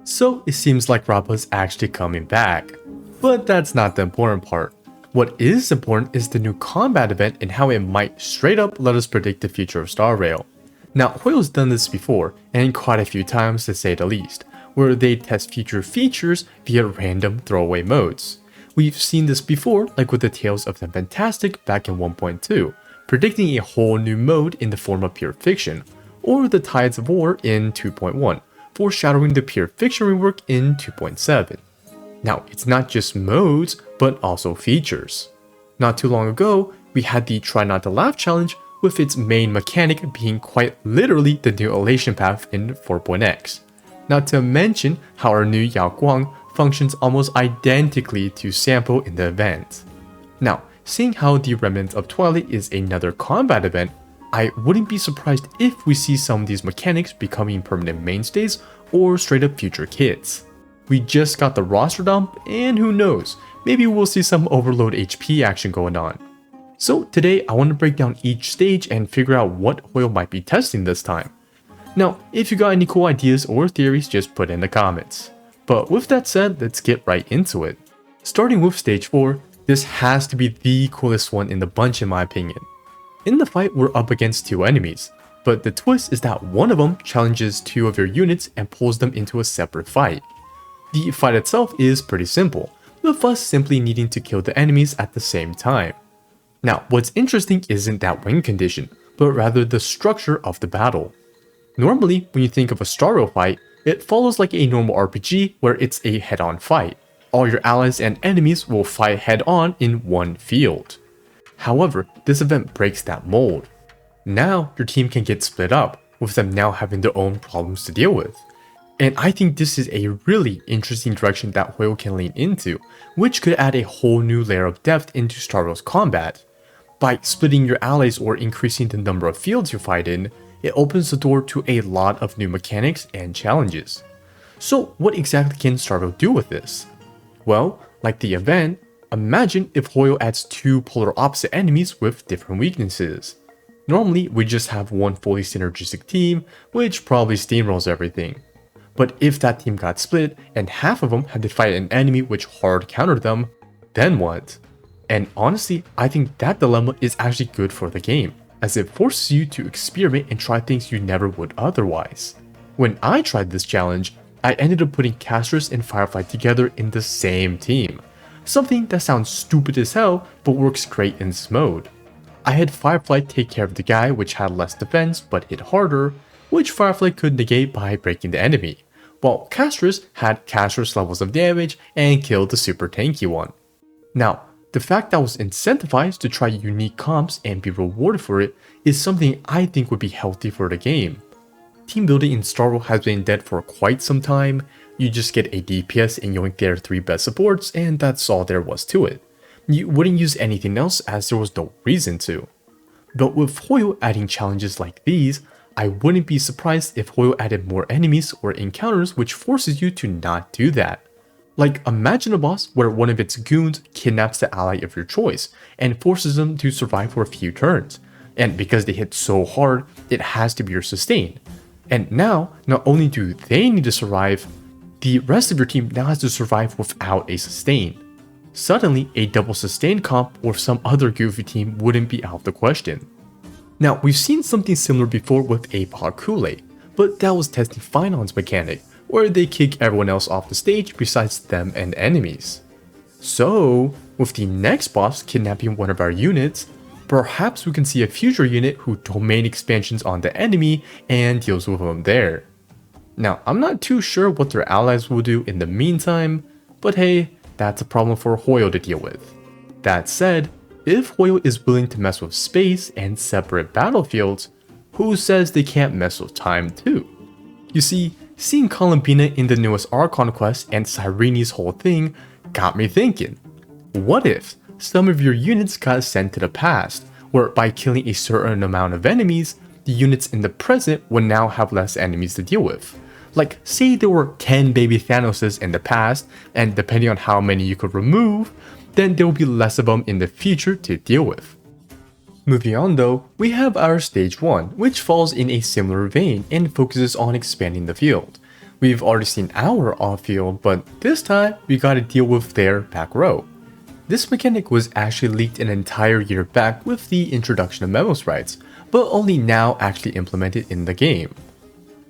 So it seems like Rappa's actually coming back. But that's not the important part. What is important is the new combat event and how it might straight up let us predict the future of Star Rail. Now, Hoyo's done this before, and quite a few times to say the least, where they test future features via random throwaway modes. We've seen this before, like with the Tales of the Fantastic back in 1.2, predicting a whole new mode in the form of pure fiction, or the Tides of War in 2.1, foreshadowing the pure fiction rework in 2.7. Now, it's not just modes, but also features. Not too long ago, we had the Try Not to Laugh challenge, with its main mechanic being quite literally the new elation path in 4.x. Not to mention how our new Yao Guang functions almost identically to sample in the event. Now, seeing how the Remnants of Twilight is another combat event, I wouldn't be surprised if we see some of these mechanics becoming permanent mainstays or straight up future kits. We just got the roster dump, and who knows, maybe we'll see some overload HP action going on. So today I want to break down each stage and figure out what Hoyo might be testing this time. Now, if you got any cool ideas or theories, just put in the comments. But with that said, let's get right into it. Starting with stage 4, this has to be the coolest one in the bunch in my opinion. In the fight, we're up against 2 enemies, but the twist is that one of them challenges 2 of your units and pulls them into a separate fight. The fight itself is pretty simple, with us simply needing to kill the enemies at the same time. Now, what's interesting isn't that win condition, but rather the structure of the battle. Normally, when you think of a Star Rail fight, it follows like a normal RPG where it's a head-on fight. All your allies and enemies will fight head-on in one field. However, this event breaks that mold. Now, your team can get split up, with them now having their own problems to deal with. And I think this is a really interesting direction that Hoyo can lean into, which could add a whole new layer of depth into Star Rail's combat. By splitting your allies or increasing the number of fields you fight in, it opens the door to a lot of new mechanics and challenges. So what exactly can Star Rail do with this? Well, like the event, imagine if Hoyo adds 2 polar opposite enemies with different weaknesses. Normally, we just have one fully synergistic team, which probably steamrolls everything. But if that team got split and half of them had to fight an enemy which hard countered them, then what? And honestly, I think that dilemma is actually good for the game, as it forces you to experiment and try things you never would otherwise. When I tried this challenge, I ended up putting Castrus and Firefly together in the same team. Something that sounds stupid as hell, but works great in this mode. I had Firefly take care of the guy which had less defense but hit harder, which Firefly could negate by breaking the enemy, while Castrus had Castrus levels of damage and killed the super tanky one. Now, the fact that I was incentivized to try unique comps and be rewarded for it is something I think would be healthy for the game. Team building in Star Rail has been dead for quite some time. You just get a DPS and yoink their 3 best supports, and that's all there was to it. You wouldn't use anything else as there was no reason to. But with Hoyo adding challenges like these, I wouldn't be surprised if Hoyo added more enemies or encounters which forces you to not do that. Like, imagine a boss where one of its goons kidnaps the ally of your choice and forces them to survive for a few turns, and because they hit so hard, it has to be your sustain. And now, not only do they need to survive, the rest of your team now has to survive without a sustain. Suddenly, a double sustain comp or some other goofy team wouldn't be out of the question. Now, we've seen something similar before with a Bakrow, but that was testing Finon's mechanic, where they kick everyone else off the stage besides them and enemies. So, with the next boss kidnapping one of our units, perhaps we can see a future unit who domain expansions on the enemy and deals with them there. Now, I'm not too sure what their allies will do in the meantime, but hey, that's a problem for Hoyo to deal with. That said, if Hoyo is willing to mess with space and separate battlefields, who says they can't mess with time too? You see, seeing Columbina in the newest Archon quest and Cyrene's whole thing got me thinking, what if some of your units got sent to the past, where by killing a certain amount of enemies, the units in the present would now have less enemies to deal with? Like, say there were 10 baby Thanoses in the past, and depending on how many you could remove, then there will be less of them in the future to deal with. Moving on though, we have our stage 1, which falls in a similar vein and focuses on expanding the field. We've already seen our off-field, but this time we gotta deal with their back row. This mechanic was actually leaked an entire year back with the introduction of memo sprites, but only now actually implemented in the game.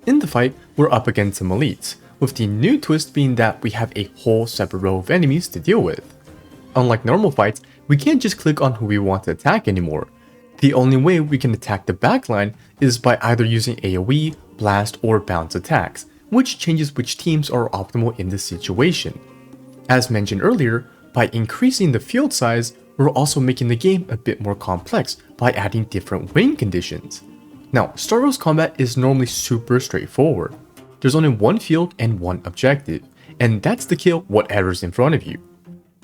In the fight, we're up against some elites, with the new twist being that we have a whole separate row of enemies to deal with. Unlike normal fights, we can't just click on who we want to attack anymore. The only way we can attack the backline is by either using AoE, blast, or bounce attacks, which changes which teams are optimal in this situation. As mentioned earlier, by increasing the field size, we're also making the game a bit more complex by adding different win conditions. Now, Star Rail's combat is normally super straightforward. There's only one field and one objective, and that's to kill whatever's in front of you.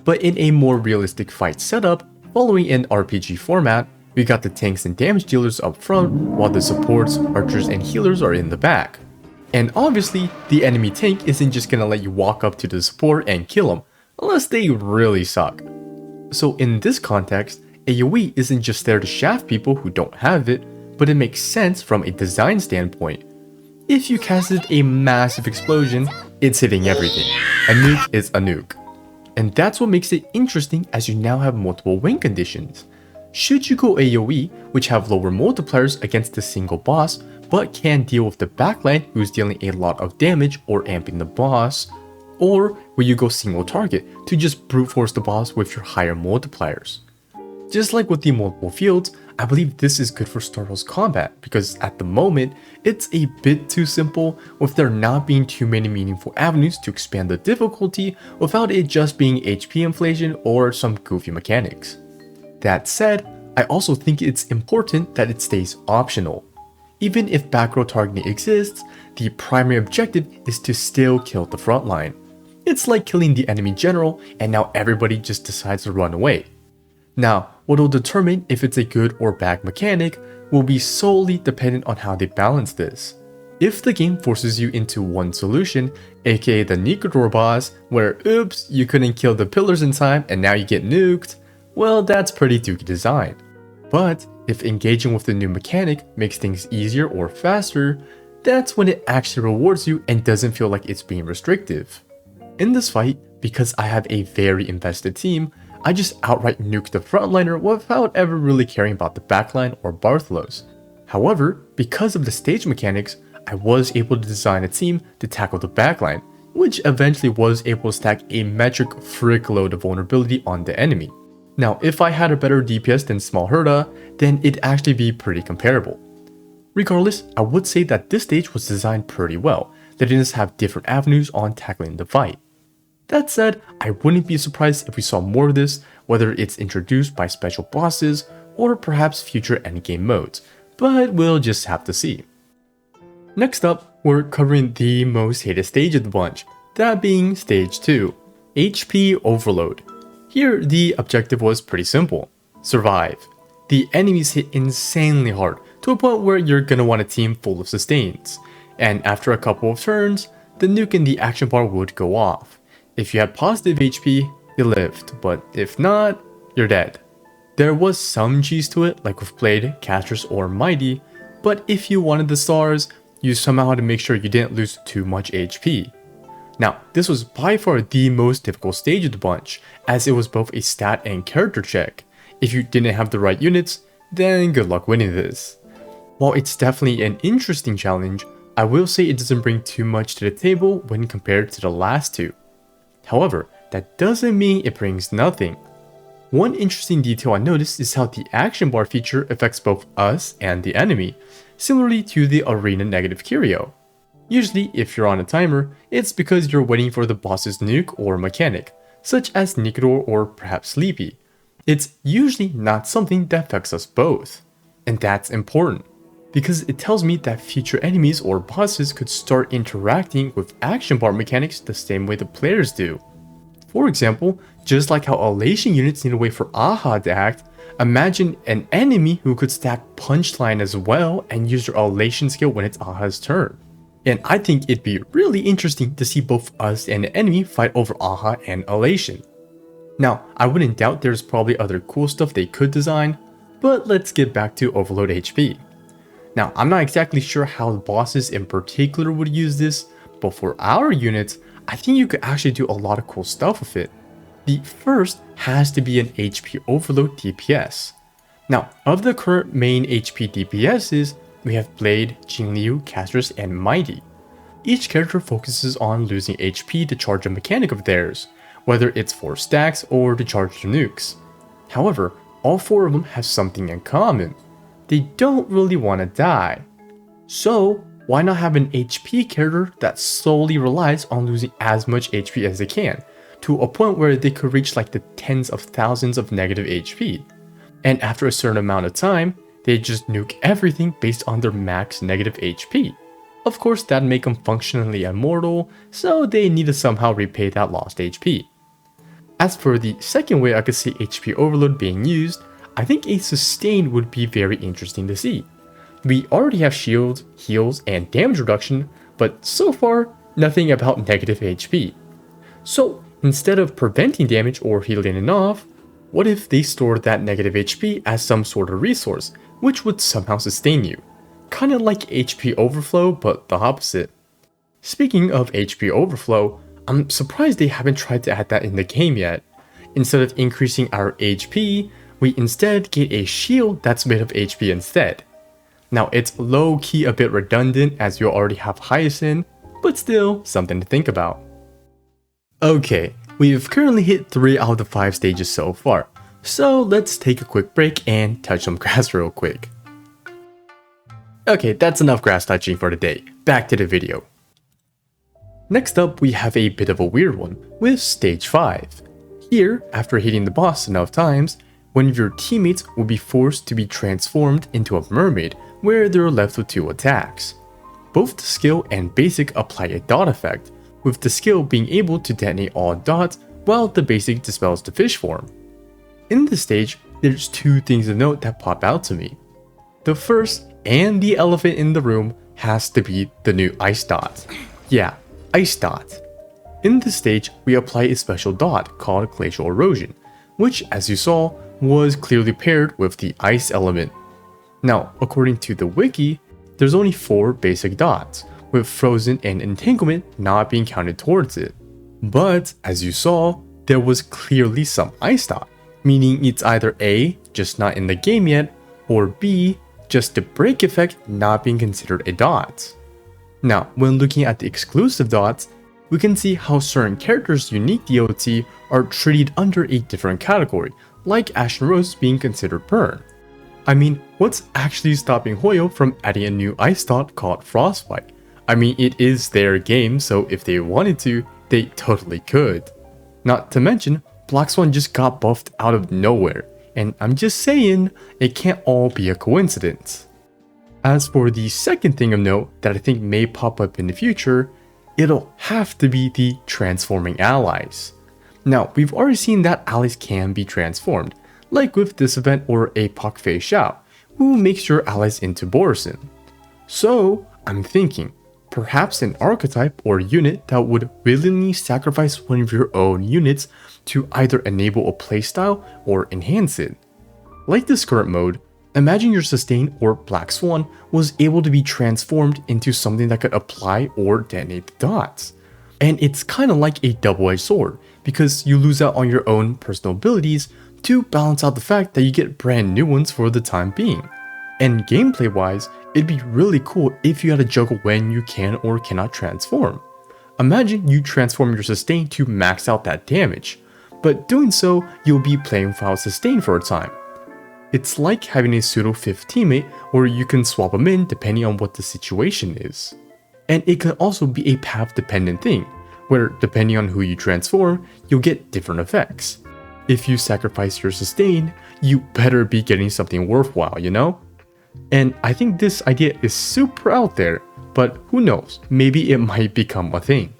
But in a more realistic fight setup, following an RPG format, we got the tanks and damage dealers up front, while the supports, archers, and healers are in the back. And obviously, the enemy tank isn't just gonna let you walk up to the support and kill them, unless they really suck. So in this context, AoE isn't just there to shaft people who don't have it, but it makes sense from a design standpoint. If you casted a massive explosion, it's hitting everything. A nuke is a nuke. And that's what makes it interesting, as you now have multiple win conditions. Should you go AoE, which have lower multipliers against a single boss, but can deal with the backline who's dealing a lot of damage or amping the boss, or will you go single target to just brute force the boss with your higher multipliers? Just like with the multiple fields, I believe this is good for Star Rail's combat because at the moment, it's a bit too simple with there not being too many meaningful avenues to expand the difficulty without it just being HP inflation or some goofy mechanics. That said, I also think it's important that it stays optional. Even if backrow targeting exists, the primary objective is to still kill the front line. It's like killing the enemy general and now everybody just decides to run away. Now, what will determine if it's a good or bad mechanic will be solely dependent on how they balance this. If the game forces you into one solution, aka the Nikador boss, where oops, you couldn't kill the pillars in time and now you get nuked, well, that's pretty dookie design. But if engaging with the new mechanic makes things easier or faster, that's when it actually rewards you and doesn't feel like it's being restrictive. In this fight, because I have a very invested team, I just outright nuked the frontliner without ever really caring about the backline or Bartholos. However, because of the stage mechanics, I was able to design a team to tackle the backline, which eventually was able to stack a metric frick load of vulnerability on the enemy. Now, if I had a better DPS than Small Herda, then it'd actually be pretty comparable. Regardless, I would say that this stage was designed pretty well, letting us have different avenues on tackling the fight. That said, I wouldn't be surprised if we saw more of this, whether it's introduced by special bosses or perhaps future endgame modes, but we'll just have to see. Next up, we're covering the most hated stage of the bunch, that being Stage 2, HP Overload. Here, the objective was pretty simple: survive. The enemies hit insanely hard, to a point where you're gonna want a team full of sustains, and after a couple of turns, the nuke in the action bar would go off. If you had positive HP, you lived, but if not, you're dead. There was some cheese to it, like with Blade, Casters, or Mighty, but if you wanted the stars, you somehow had to make sure you didn't lose too much HP. Now, this was by far the most difficult stage of the bunch, as it was both a stat and character check. If you didn't have the right units, then good luck winning this. While it's definitely an interesting challenge, I will say it doesn't bring too much to the table when compared to the last two. However, that doesn't mean it brings nothing. One interesting detail I noticed is how the action bar feature affects both us and the enemy, similarly to the arena negative curio. Usually, if you're on a timer, it's because you're waiting for the boss's nuke or mechanic, such as Nikador or perhaps Sleepy. It's usually not something that affects us both. And that's important, because it tells me that future enemies or bosses could start interacting with action bar mechanics the same way the players do. For example, just like how elation units need to wait for Aha to act, imagine an enemy who could stack punchline as well and use their elation skill when it's Aha's turn. And I think it'd be really interesting to see both us and the enemy fight over Aha and elation. Now, I wouldn't doubt there's probably other cool stuff they could design, but let's get back to Overload HP. Now, I'm not exactly sure how the bosses in particular would use this, but for our units, I think you could actually do a lot of cool stuff with it. The first has to be an HP overload DPS. Now, of the current main HP DPSs, we have Blade, Jingliu, Castress, and Mighty. Each character focuses on losing HP to charge a mechanic of theirs, whether it's for stacks or to charge their nukes. However, all 4 of them have something in common. They don't really want to die. So, why not have an HP character that solely relies on losing as much HP as they can, to a point where they could reach like the tens of thousands of negative HP. And after a certain amount of time, they just nuke everything based on their max negative HP. Of course, that'd make them functionally immortal, so they need to somehow repay that lost HP. As for the second way I could see HP overload being used, I think a sustain would be very interesting to see. We already have shields, heals, and damage reduction, but so far, nothing about negative HP. So instead of preventing damage or healing it off, what if they store that negative HP as some sort of resource, which would somehow sustain you? Kinda like HP overflow, but the opposite. Speaking of HP overflow, I'm surprised they haven't tried to add that in the game yet. Instead of increasing our HP, we instead get a shield that's made of HP instead. Now it's low-key a bit redundant as you already have Hyacinth, but still something to think about. Okay, we've currently hit 3 out of the 5 stages so far, so let's take a quick break and touch some grass real quick. Okay, that's enough grass touching for today, back to the video. Next up, we have a bit of a weird one, with Stage 5. Here, after hitting the boss enough times, one of your teammates will be forced to be transformed into a mermaid, where they're left with 2 attacks. Both the skill and basic apply a dot effect, with the skill being able to detonate all dots, while the basic dispels the fish form. In this stage, there's 2 things to note that pop out to me. The first, and the elephant in the room, has to be the new ice dot. Yeah, ice dot. In this stage, we apply a special dot called glacial erosion, which, as you saw, was clearly paired with the ice element. Now, according to the wiki, there's only 4 basic dots, with frozen and entanglement not being counted towards it. But, as you saw, there was clearly some ice dot, meaning it's either A, just not in the game yet, or B, just the break effect not being considered a dot. Now, when looking at the exclusive dots, we can see how certain characters' unique DOT are treated under a different category, like Ash and Rose being considered burn. I mean, what's actually stopping Hoyo from adding a new ice dot called Frostbite? I mean, it is their game, so if they wanted to, they totally could. Not to mention, Black Swan just got buffed out of nowhere, and I'm just saying, it can't all be a coincidence. As for the second thing of note that I think may pop up in the future, it'll have to be the transforming allies. Now, we've already seen that allies can be transformed, like with this event or a Pak Fei Xiao, who makes your allies into Borisin. So, I'm thinking, perhaps an archetype or unit that would willingly sacrifice one of your own units to either enable a playstyle or enhance it. Like this current mode, imagine your Sustain or Black Swan was able to be transformed into something that could apply or detonate the dots. And it's kinda like a double-edged sword, because you lose out on your own personal abilities to balance out the fact that you get brand new ones for the time being. And gameplay wise, it'd be really cool if you had to juggle when you can or cannot transform. Imagine you transform your Sustain to max out that damage, but doing so, you'll be playing without Sustain for a time. It's like having a pseudo 5th teammate where you can swap them in depending on what the situation is. And it can also be a path dependent thing, where depending on who you transform, you'll get different effects. If you sacrifice your Sustain, you better be getting something worthwhile, you know? And I think this idea is super out there, but who knows, maybe it might become a thing.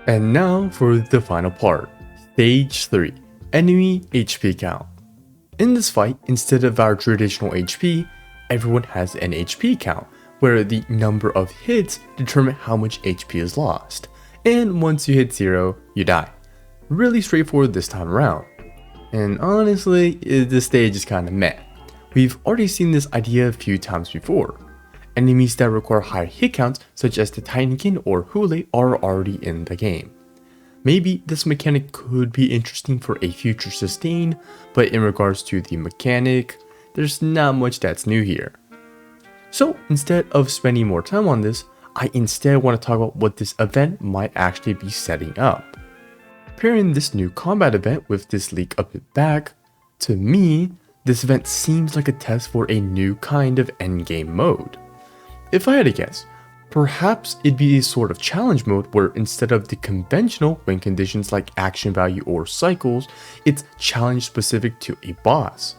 And now for the final part, Stage 3, Enemy HP Count. In this fight, instead of our traditional HP, everyone has an HP count, where the number of hits determine how much HP is lost, and once you hit 0, you die. Really straightforward this time around. And honestly, this stage is kinda meh. We've already seen this idea a few times before. enemies that require higher hit counts such as the Titankin or Hule are already in the game. Maybe this mechanic could be interesting for a future sustain, but in regards to the mechanic, there's not much that's new here. So instead of spending more time on this, I instead want to talk about what this event might actually be setting up. Pairing this new combat event with this leak a bit back, to me, this event seems like a test for a new kind of endgame mode. If I had to guess, perhaps it'd be a sort of challenge mode where instead of the conventional win conditions like action value or cycles, it's challenge specific to a boss.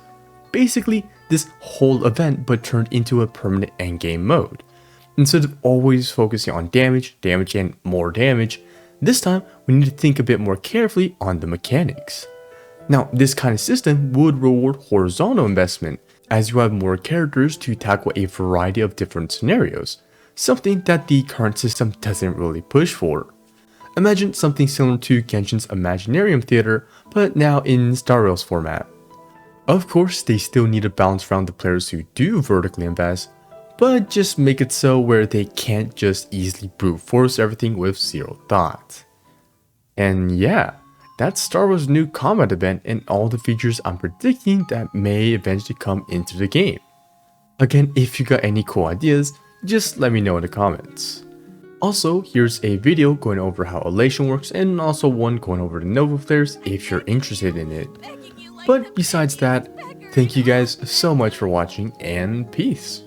Basically, this whole event but turned into a permanent endgame mode. Instead of always focusing on damage, and more damage, this time we need to think a bit more carefully on the mechanics. Now, this kind of system would reward horizontal investment, as you have more characters to tackle a variety of different scenarios, something that the current system doesn't really push for. Imagine something similar to Genshin's Imaginarium Theater, but now in Star Rail's format. Of course, they still need to balance around the players who do vertically invest, but just make it so where they can't just easily brute force everything with zero thought. And yeah, that's Star Wars' new combat event and all the features I'm predicting that may eventually come into the game. Again, if you got any cool ideas, just let me know in the comments. Also, here's a video going over how Elation works and also one going over the Nova Flares if you're interested in it. But besides that, thank you guys so much for watching and peace.